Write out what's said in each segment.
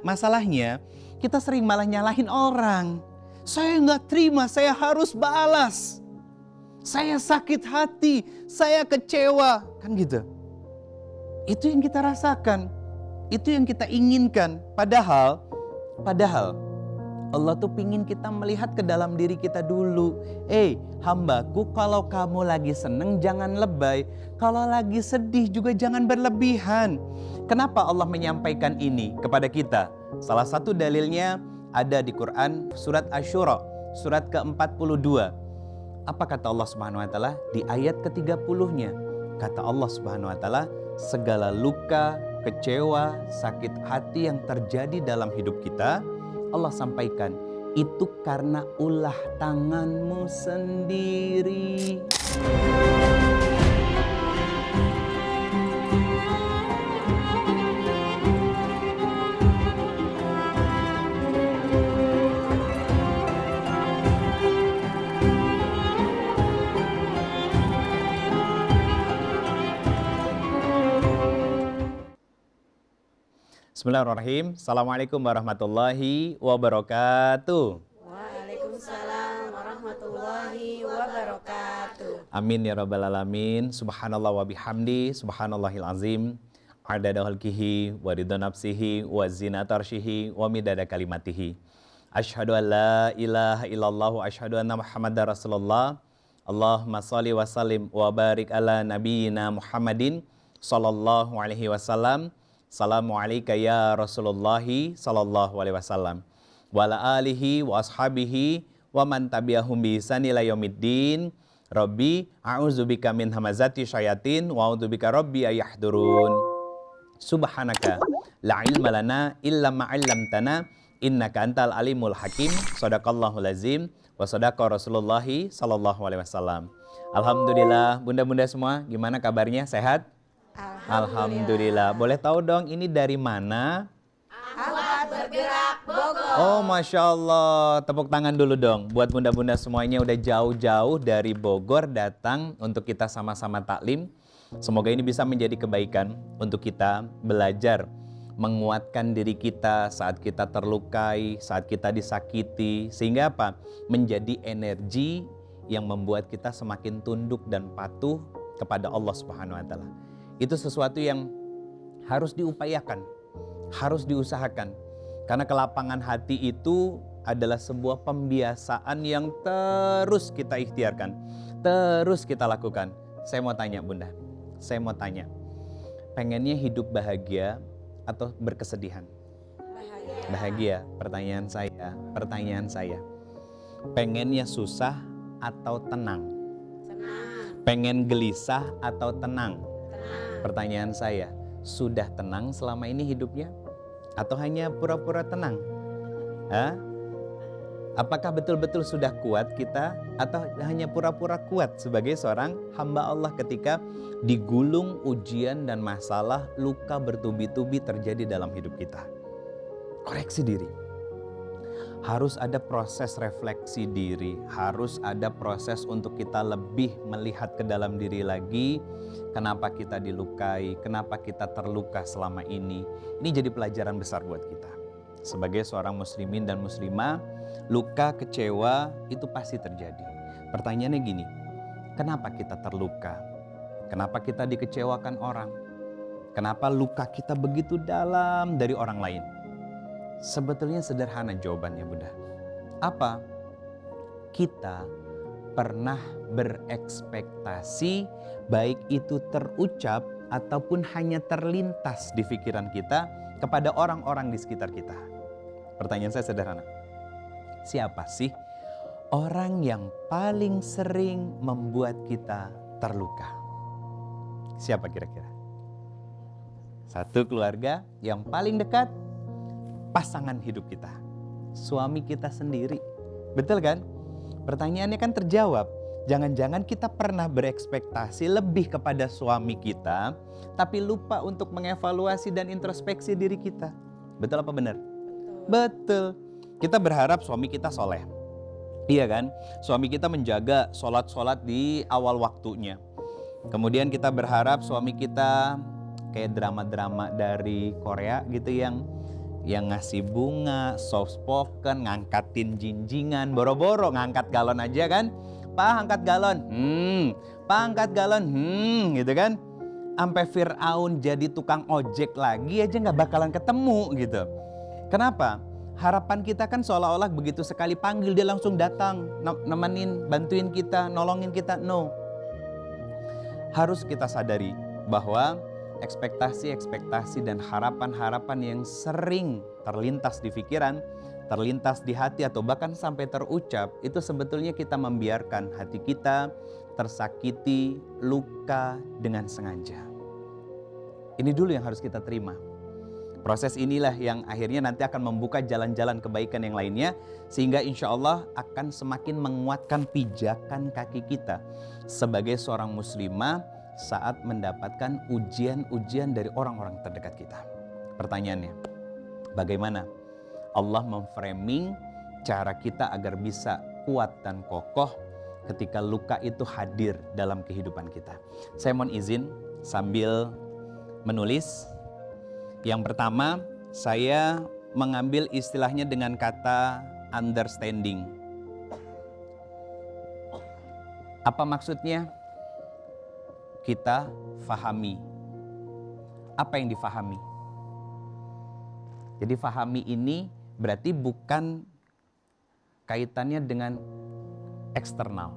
Masalahnya, kita sering malah nyalahin orang. Saya nggak terima, saya harus balas. Saya sakit hati, saya kecewa. Kan gitu. Itu yang kita rasakan. Itu yang kita inginkan. Padahal Allah tuh pingin kita melihat ke dalam diri kita dulu. Hambaku, kalau kamu lagi seneng jangan lebay. Kalau lagi sedih juga jangan berlebihan. Kenapa Allah menyampaikan ini kepada kita? Salah satu dalilnya ada di Quran surat Asy-Syura, surat ke-42. Apa kata Allah Subhanahu wa taala di ayat ke-30-nya? Kata Allah Subhanahu wa taala, segala luka, kecewa, sakit hati yang terjadi dalam hidup kita, Allah sampaikan, itu karena ulah tanganmu sendiri. Bismillahirrahmanirrahim. Assalamualaikum warahmatullahi wabarakatuh. Waalaikumsalam warahmatullahi wabarakatuh. Amin ya rabbal alamin. Subhanallah wa bihamdi, subhanallahil azim. Adada khalqihi wa ridha nafsihi wa zinata arsyihi wa midada kalimatihi. Asyhadu an la ilaha illallah wa asyhadu anna Muhammadar Rasulullah. Allahumma shalli wa sallim wa barik ala nabiyyina Muhammadin sallallahu alaihi wasallam. Assalamualaikum ya Rasulullahi sallallahu alaihi wasallam wa ala alihi wa ashabihi wa man tabi'ahum bi ihsan ila yaumiddin. Rabbi a'udzubika min hamazati syayatin wa a'udzubika rabbi ayahdurun. Subhanaka la ilma lana illa ma 'allamtana innaka antal alimul hakim. Shadaqallahul azim wa shadaqa Rasulullahi sallallahu alaihi wasallam. Alhamdulillah, bunda-bunda semua, gimana kabarnya? Sehat? Alhamdulillah. Boleh tahu dong ini dari mana? Ahwat Bergerak Bogor. Oh, Masya Allah. Tepuk tangan dulu dong. Buat bunda-bunda semuanya udah jauh-jauh dari Bogor datang untuk kita sama-sama taklim. Semoga ini bisa menjadi kebaikan untuk kita belajar menguatkan diri kita saat kita terlukai, saat kita disakiti. Sehingga apa? Menjadi energi yang membuat kita semakin tunduk dan patuh kepada Allah Subhanahu wa taala. Itu sesuatu yang harus diupayakan, harus diusahakan. Karena kelapangan hati itu adalah sebuah pembiasaan yang terus kita ikhtiarkan, terus kita lakukan. Saya mau tanya bunda, saya mau tanya, pengennya hidup bahagia atau berkesedihan? Bahagia. Pertanyaan saya. Pengennya susah atau tenang? Pengen gelisah atau tenang? Pertanyaan saya, sudah tenang selama ini hidupnya? Atau hanya pura-pura tenang? Apakah betul-betul sudah kuat kita? Atau hanya pura-pura kuat sebagai seorang hamba Allah ketika digulung ujian dan masalah, luka bertubi-tubi terjadi dalam hidup kita? Koreksi diri. Harus ada proses refleksi diri, harus ada proses untuk kita lebih melihat ke dalam diri lagi. Kenapa kita dilukai, kenapa kita terluka selama ini. Ini jadi pelajaran besar buat kita. Sebagai seorang muslimin dan muslimah, luka, kecewa itu pasti terjadi. Pertanyaannya gini, kenapa kita terluka? Kenapa kita dikecewakan orang? Kenapa luka kita begitu dalam dari orang lain? Sebetulnya sederhana jawabannya bunda. Apa? Kita pernah berekspektasi, baik itu terucap ataupun hanya terlintas di pikiran kita kepada orang-orang di sekitar kita. Pertanyaan saya sederhana. Siapa sih orang yang paling sering membuat kita terluka? Siapa kira-kira? Satu keluarga yang paling dekat, pasangan hidup kita, suami kita sendiri. Betul kan? Pertanyaannya kan terjawab. Jangan-jangan kita pernah berekspektasi lebih kepada suami kita, tapi lupa untuk mengevaluasi dan introspeksi diri kita. Betul apa benar? Betul. Kita berharap suami kita soleh. Iya kan? Suami kita menjaga sholat-sholat di awal waktunya. Kemudian kita berharap suami kita kayak drama-drama dari Korea gitu yang ngasih bunga, soft spoken, ngangkatin jinjingan, boro-boro ngangkat galon aja kan. Pak angkat galon, Pak angkat galon, gitu kan. Sampai Fir'aun jadi tukang ojek lagi aja nggak bakalan ketemu gitu. Kenapa? Harapan kita kan seolah-olah begitu sekali panggil dia langsung datang, nemenin, bantuin kita, nolongin kita. No. Harus kita sadari bahwa ekspektasi-ekspektasi dan harapan-harapan yang sering terlintas di pikiran, terlintas di hati atau bahkan sampai terucap, itu sebetulnya kita membiarkan hati kita tersakiti, luka dengan sengaja. Ini dulu yang harus kita terima. Proses inilah yang akhirnya nanti akan membuka jalan-jalan kebaikan yang lainnya, sehingga insya Allah akan semakin menguatkan pijakan kaki kita sebagai seorang muslimah saat mendapatkan ujian-ujian dari orang-orang terdekat kita. Pertanyaannya, bagaimana Allah memframing cara kita agar bisa kuat dan kokoh ketika luka itu hadir dalam kehidupan kita? Saya mohon izin sambil menulis. Yang pertama, saya mengambil istilahnya dengan kata understanding. Apa maksudnya? Kita fahami. Apa yang difahami? Jadi fahami ini berarti bukan kaitannya dengan eksternal,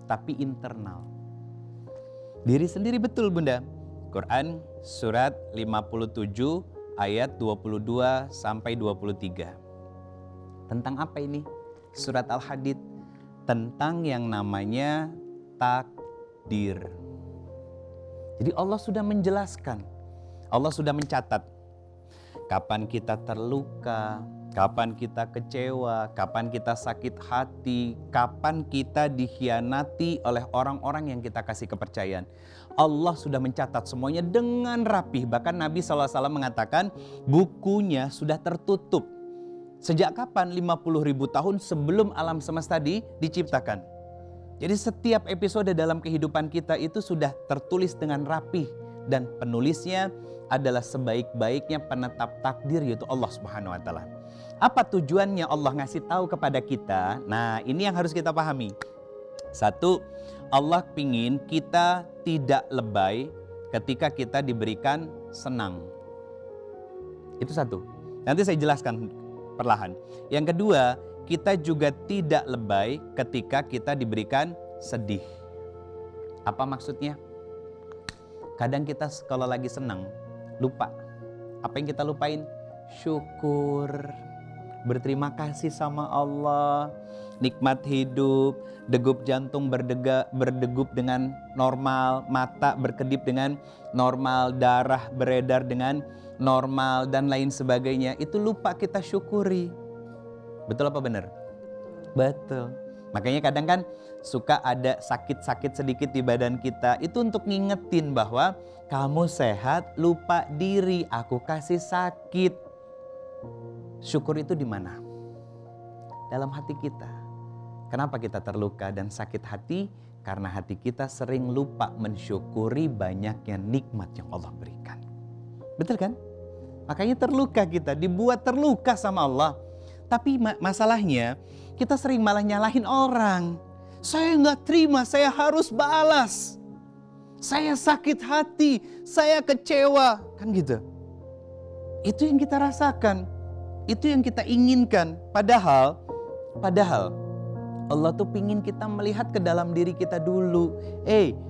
tapi internal. Diri sendiri betul Bunda. Quran surat 57 ayat 22 sampai 23. Tentang apa ini? Surat Al-Hadid. Tentang yang namanya takdir. Jadi Allah sudah menjelaskan. Allah sudah mencatat. Kapan kita terluka, kapan kita kecewa, kapan kita sakit hati, kapan kita dikhianati oleh orang-orang yang kita kasih kepercayaan. Allah sudah mencatat semuanya dengan rapih. Bahkan Nabi SAW mengatakan bukunya sudah tertutup. Sejak kapan? 50.000 tahun sebelum alam semesta diciptakan. Jadi setiap episode dalam kehidupan kita itu sudah tertulis dengan rapih. Dan penulisnya adalah sebaik-baiknya penetap takdir, yaitu Allah Subhanahu wa Ta'ala. Apa tujuannya Allah ngasih tahu kepada kita? Nah, ini yang harus kita pahami. Satu, Allah pingin kita tidak lebay ketika kita diberikan senang. Itu satu. Nanti saya jelaskan perlahan. Yang kedua, kita juga tidak lebay ketika kita diberikan sedih. Apa maksudnya? Kadang kita kalau lagi senang, lupa. Apa yang kita lupain? Syukur. Berterima kasih sama Allah. Nikmat hidup. Degup jantung berdegup dengan normal. Mata berkedip dengan normal. Darah beredar dengan normal dan lain sebagainya. Itu lupa kita syukuri. Betul apa benar? Betul. Makanya kadang kan suka ada sakit-sakit sedikit di badan kita. Itu untuk ngingetin bahwa kamu sehat, lupa diri, aku kasih sakit. Syukur itu di mana? Dalam hati kita. Kenapa kita terluka dan sakit hati? Karena hati kita sering lupa mensyukuri banyaknya nikmat yang Allah berikan. Betul kan? Makanya terluka kita, dibuat terluka sama Allah. Tapi masalahnya kita sering malah nyalahin orang. Saya nggak terima, saya harus balas. Saya sakit hati, saya kecewa. Kan gitu. Itu yang kita rasakan. Itu yang kita inginkan. Padahal Allah tuh pingin kita melihat ke dalam diri kita dulu.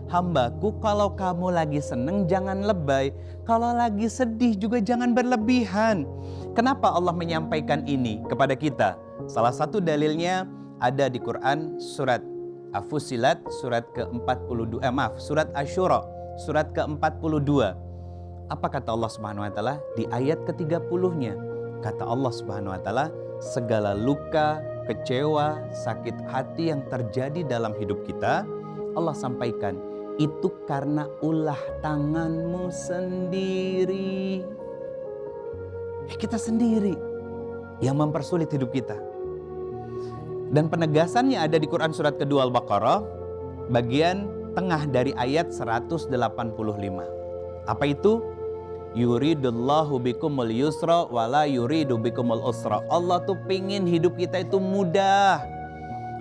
Hambaku, kalau kamu lagi seneng jangan lebay. Kalau lagi sedih juga jangan berlebihan. Kenapa Allah menyampaikan ini kepada kita? Salah satu dalilnya ada di Quran surat Fussilat surat ke-42, surat Asyura surat ke-42. Apa kata Allah Subhanahu wa taala di ayat ke-30-nya? Kata Allah Subhanahu wa taala, segala luka, kecewa, sakit hati yang terjadi dalam hidup kita, Allah sampaikan, itu karena ulah tanganmu sendiri. Kita sendiri yang mempersulit hidup kita. Dan penegasannya ada di Quran surat kedua Al-Baqarah, bagian tengah dari ayat 185. Apa itu? Yuridullahu bikumul yusra wala yuridu bikumul usra. Allah tuh pingin hidup kita itu mudah.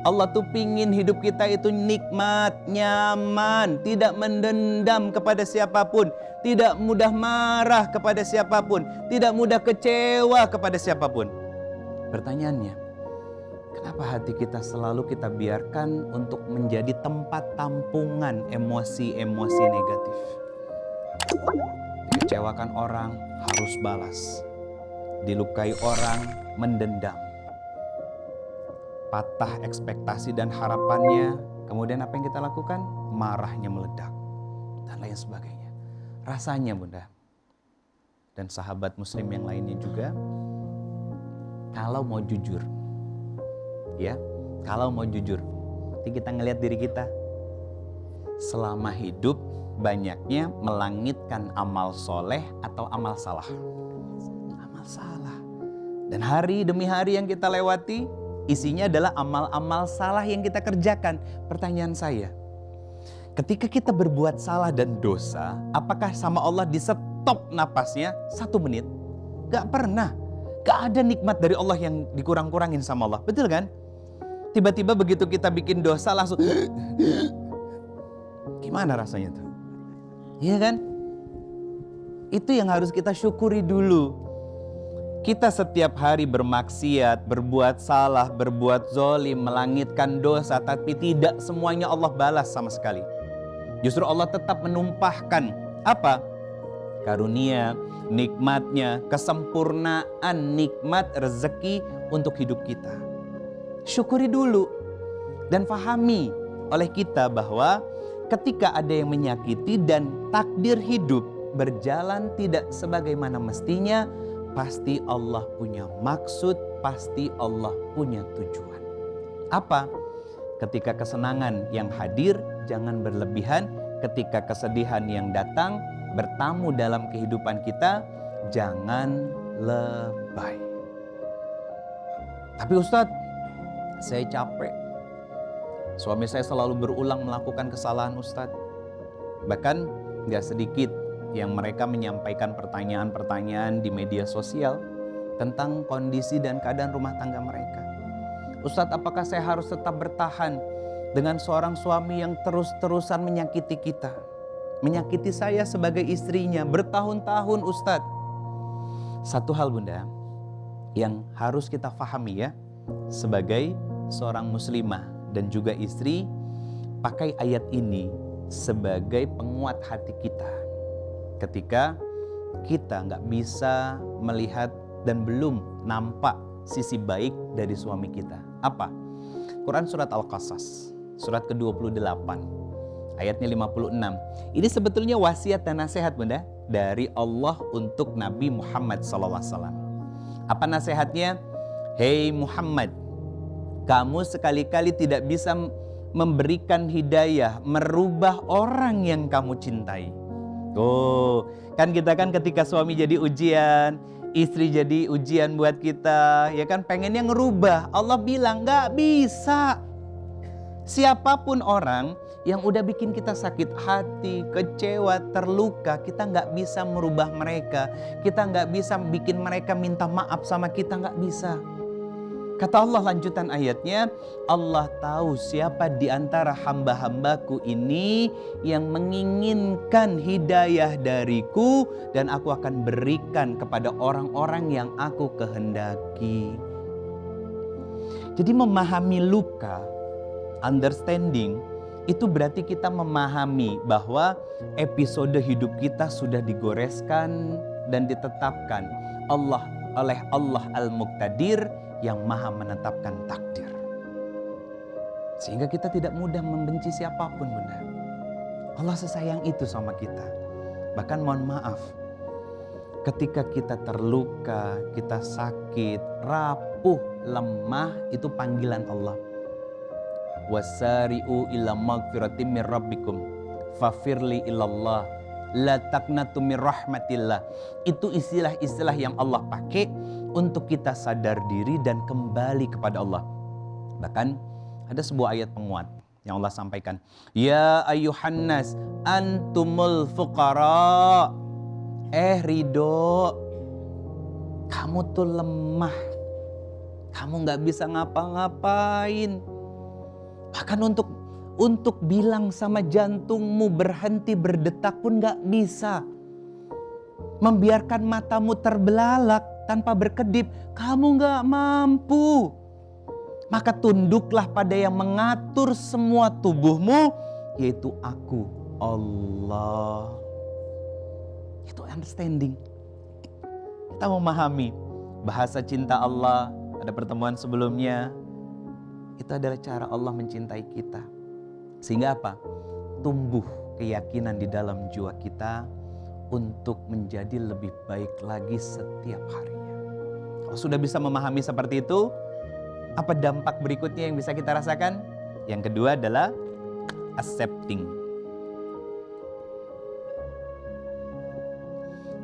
Allah tuh pingin hidup kita itu nikmat, nyaman, tidak mendendam kepada siapapun, tidak mudah marah kepada siapapun, tidak mudah kecewa kepada siapapun. Pertanyaannya, kenapa hati kita selalu kita biarkan untuk menjadi tempat tampungan emosi-emosi negatif? Dikecewakan orang harus balas, dilukai orang mendendam, patah ekspektasi dan harapannya, kemudian apa yang kita lakukan? Marahnya meledak dan lain sebagainya. Rasanya Bunda dan sahabat muslim yang lainnya juga, kalau mau jujur, ya, kalau mau jujur, nanti kita ngelihat diri kita selama hidup banyaknya melangitkan amal soleh atau amal salah. Amal salah. Dan hari demi hari yang kita lewati, isinya adalah amal-amal salah yang kita kerjakan. Pertanyaan saya, ketika kita berbuat salah dan dosa, apakah sama Allah di stop napasnya 1 menit? Gak pernah. Gak ada nikmat dari Allah yang dikurang-kurangin sama Allah. Betul kan? Tiba-tiba begitu kita bikin dosa langsung gimana rasanya tuh? Iya kan? Itu yang harus kita syukuri dulu. Kita setiap hari bermaksiat, berbuat salah, berbuat zolim, melangitkan dosa, tapi tidak semuanya Allah balas sama sekali. Justru Allah tetap menumpahkan apa? Karunia, nikmatnya, kesempurnaan nikmat rezeki untuk hidup kita. Syukuri dulu dan fahami oleh kita bahwa ketika ada yang menyakiti dan takdir hidup berjalan tidak sebagaimana mestinya, pasti Allah punya maksud, pasti Allah punya tujuan. Apa? Ketika kesenangan yang hadir, jangan berlebihan. Ketika kesedihan yang datang, bertamu dalam kehidupan kita, jangan lebay. Tapi Ustadz, saya capek. Suami saya selalu berulang melakukan kesalahan Ustadz. Bahkan gak sedikit yang mereka menyampaikan pertanyaan-pertanyaan di media sosial tentang kondisi dan keadaan rumah tangga mereka. Ustadz, apakah saya harus tetap bertahan dengan seorang suami yang terus-terusan menyakiti kita? Menyakiti saya sebagai istrinya bertahun-tahun Ustadz. Satu hal Bunda yang harus kita pahami ya, sebagai seorang muslimah dan juga istri, pakai ayat ini sebagai penguat hati kita. Ketika kita nggak bisa melihat dan belum nampak sisi baik dari suami kita. Apa? Quran surat Al-Qasas, surat ke-28, ayatnya 56. Ini sebetulnya wasiat dan nasihat Bunda dari Allah untuk Nabi Muhammad SAW. Apa nasihatnya? Hei Muhammad, kamu sekali-kali tidak bisa memberikan hidayah, merubah orang yang kamu cintai. Oh, kan kita kan ketika suami jadi ujian, istri jadi ujian buat kita, ya kan pengennya ngerubah. Allah bilang gak bisa. Siapapun orang yang udah bikin kita sakit hati, kecewa, terluka, kita gak bisa merubah mereka. Kita gak bisa bikin mereka minta maaf sama kita, gak bisa. Kata Allah lanjutan ayatnya, Allah tahu siapa di antara hamba-hambaku ini yang menginginkan hidayah dariku dan aku akan berikan kepada orang-orang yang aku kehendaki. Jadi memahami luka, understanding, itu berarti kita memahami bahwa episode hidup kita sudah digoreskan dan ditetapkan oleh Allah Al-Muqtadir yang maha menetapkan takdir. Sehingga kita tidak mudah membenci siapapun Bunda. Allah sesayang itu sama kita. Bahkan mohon maaf, ketika kita terluka, kita sakit, rapuh, lemah, itu panggilan Allah. Wasari'u ila magfiratim min rabbikum fafirli ilallah la taqnatu min rahmatillah. Itu istilah-istilah yang Allah pakai untuk kita sadar diri dan kembali kepada Allah. Bahkan ada sebuah ayat penguat yang Allah sampaikan. Ya ayyuhan nas antumul fuqara Ridho, kamu tuh lemah. Kamu gak bisa ngapa-ngapain. Bahkan untuk bilang sama jantungmu berhenti berdetak pun gak bisa. Membiarkan matamu terbelalak tanpa berkedip, kamu gak mampu. Maka tunduklah pada yang mengatur semua tubuhmu, yaitu aku, Allah. Itu understanding. Kita memahami bahasa cinta Allah pada pertemuan sebelumnya. Itu adalah cara Allah mencintai kita. Sehingga apa? Tumbuh keyakinan di dalam jiwa kita untuk menjadi lebih baik lagi setiap harinya. Kalau sudah bisa memahami seperti itu, apa dampak berikutnya yang bisa kita rasakan? Yang kedua adalah accepting.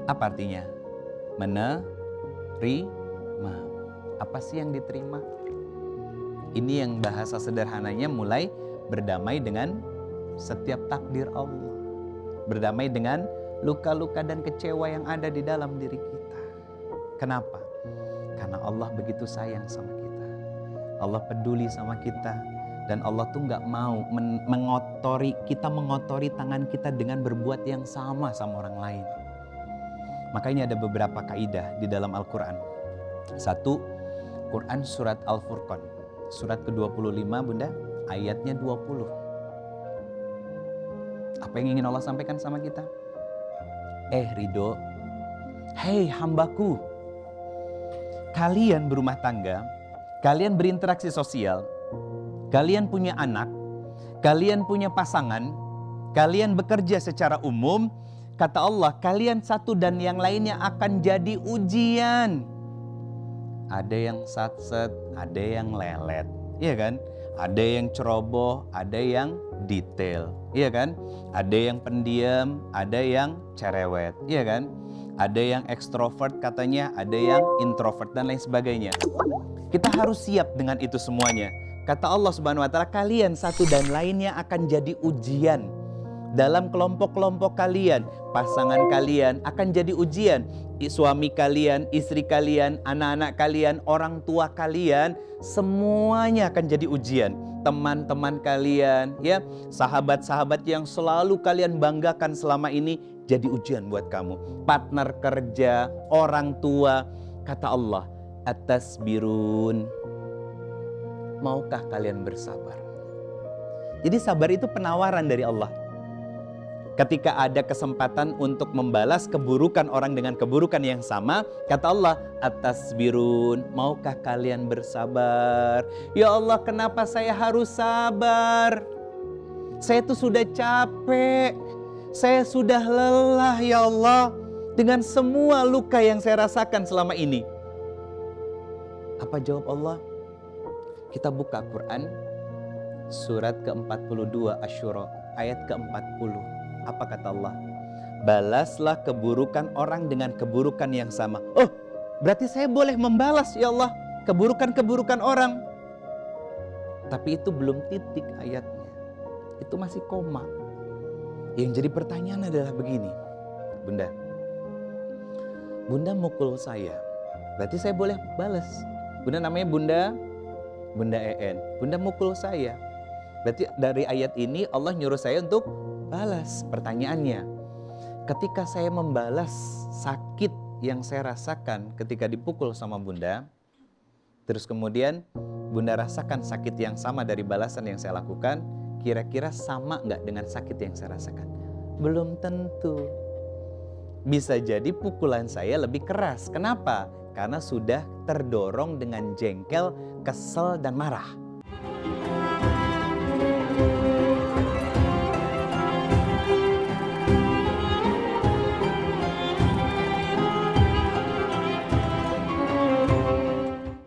Apa artinya? Menerima. Apa sih yang diterima? Ini yang bahasa sederhananya mulai berdamai dengan setiap takdir Allah. Berdamai dengan luka-luka dan kecewa yang ada di dalam diri kita. Kenapa? Karena Allah begitu sayang sama kita. Allah peduli sama kita. Dan Allah tuh gak mau mengotori tangan kita dengan berbuat yang sama orang lain. Makanya ada beberapa kaidah di dalam Al-Quran. Satu, Quran surat Al-Furqan. Surat ke-25 Bunda, ayatnya 20. Apa yang ingin Allah sampaikan sama kita? Ridho, hei hambaku, kalian berumah tangga, kalian berinteraksi sosial, kalian punya anak, kalian punya pasangan, kalian bekerja secara umum, kata Allah, kalian satu dan yang lainnya akan jadi ujian. Ada yang satset, ada yang lelet, iya kan? Ada yang ceroboh, ada yang detail, iya kan? Ada yang pendiam, ada yang cerewet, iya kan? Ada yang ekstrovert katanya, ada yang introvert dan lain sebagainya. Kita harus siap dengan itu semuanya. Kata Allah Subhanahu wa taala, kalian satu dan lainnya akan jadi ujian. Dalam kelompok-kelompok kalian, pasangan kalian akan jadi ujian. Suami kalian, istri kalian, anak-anak kalian, orang tua kalian, semuanya akan jadi ujian. Teman-teman kalian, ya, sahabat-sahabat yang selalu kalian banggakan selama ini jadi ujian buat kamu. Partner kerja, orang tua, kata Allah, atasbirun. Maukah kalian bersabar? Jadi sabar itu penawaran dari Allah. Ketika ada kesempatan untuk membalas keburukan orang dengan keburukan yang sama, kata Allah, atasbirun, maukah kalian bersabar? Ya Allah, kenapa saya harus sabar? Saya tuh sudah capek, saya sudah lelah ya Allah dengan semua luka yang saya rasakan selama ini. Apa jawab Allah? Kita buka Quran surat ke-42 Asy-Syura ayat ke-40. Apa kata Allah? Balaslah keburukan orang dengan keburukan yang sama. Oh, berarti saya boleh membalas ya Allah keburukan-keburukan orang. Tapi itu belum titik ayatnya. Itu masih koma. Yang jadi pertanyaan adalah begini. Bunda mukul saya. Berarti saya boleh balas. Bunda namanya Bunda EN. Bunda mukul saya. Berarti dari ayat ini Allah nyuruh saya untuk balas. Pertanyaannya, ketika saya membalas sakit yang saya rasakan ketika dipukul sama Bunda, terus kemudian Bunda rasakan sakit yang sama dari balasan yang saya lakukan, kira-kira sama nggak dengan sakit yang saya rasakan? Belum tentu. Bisa jadi pukulan saya lebih keras. Kenapa? Karena sudah terdorong dengan jengkel, kesel, dan marah.